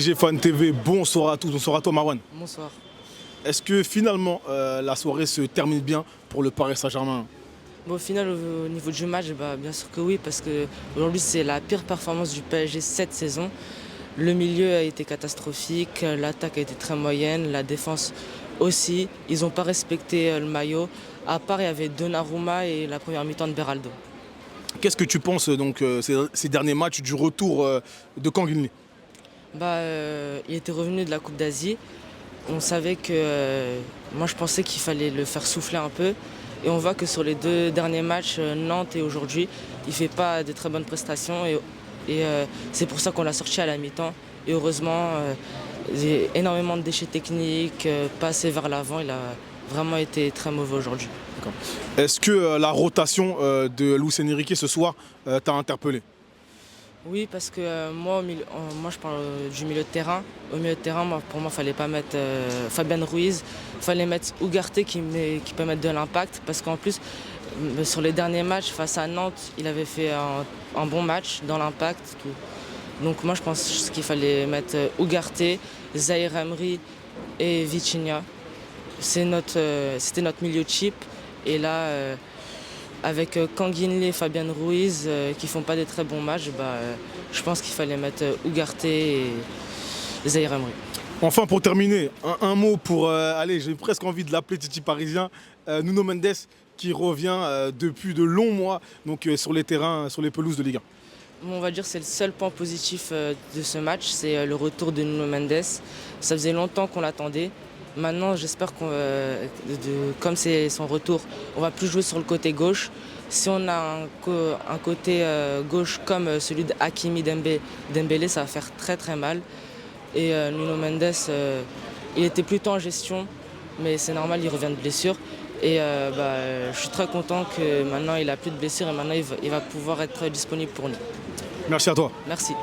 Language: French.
PSG Fan TV, bonsoir à tous, bonsoir à toi Marwan. Bonsoir. Est-ce que finalement la soirée se termine bien pour le Paris Saint-Germain? Bon, au final, au niveau du match, bien sûr que oui, parce qu'aujourd'hui, c'est la pire performance du PSG cette saison. Le milieu a été catastrophique, l'attaque a été très moyenne, la défense aussi. Ils n'ont pas respecté le maillot. À part, il y avait Donnarumma et la première mi-temps de Beraldo. Qu'est-ce que tu penses donc ces derniers matchs du retour de Kangin Lee? Il était revenu de la Coupe d'Asie. On savait que... moi, je pensais qu'il fallait le faire souffler un peu. Et on voit que sur les deux derniers matchs, Nantes et aujourd'hui, il ne fait pas de très bonnes prestations. Et c'est pour ça qu'on l'a sorti à la mi-temps. Et heureusement, il y a énormément de déchets techniques, pas assez vers l'avant. Il a vraiment été très mauvais aujourd'hui. Est-ce que la rotation de Luis Enrique ce soir t'a interpellé? Oui, parce que moi je parle du milieu de terrain. Au milieu de terrain, pour moi, il ne fallait pas mettre Fabien Ruiz. Il fallait mettre Ugarte qui peut mettre de l'impact. Parce qu'en plus, sur les derniers matchs face à Nantes, il avait fait un bon match dans l'impact. Donc moi, je pense qu'il fallait mettre Ugarte, Zahir Emery et Vitinha. C'était notre milieu cheap. Et là, avec Kangin et Fabien Ruiz qui font pas des très bons matchs, je pense qu'il fallait mettre Ugarte et Zahir Emery. Enfin, pour terminer, un mot pour... allez, j'ai presque envie de l'appeler Titi Parisien, Nuno Mendes qui revient depuis de longs mois donc, sur les terrains, sur les pelouses de Ligue 1. On va dire que c'est le seul point positif de ce match, c'est le retour de Nuno Mendes. Ça faisait longtemps qu'on l'attendait. Maintenant, j'espère comme c'est son retour, on va plus jouer sur le côté gauche. Si on a un côté gauche comme celui de Hakimi Dembélé, ça va faire très très mal. Et Nuno Mendes, il était plutôt en gestion, mais c'est normal, il revient de blessure. Et je suis très content que maintenant il n'a plus de blessure et maintenant il va pouvoir être disponible pour nous. Merci à toi. Merci.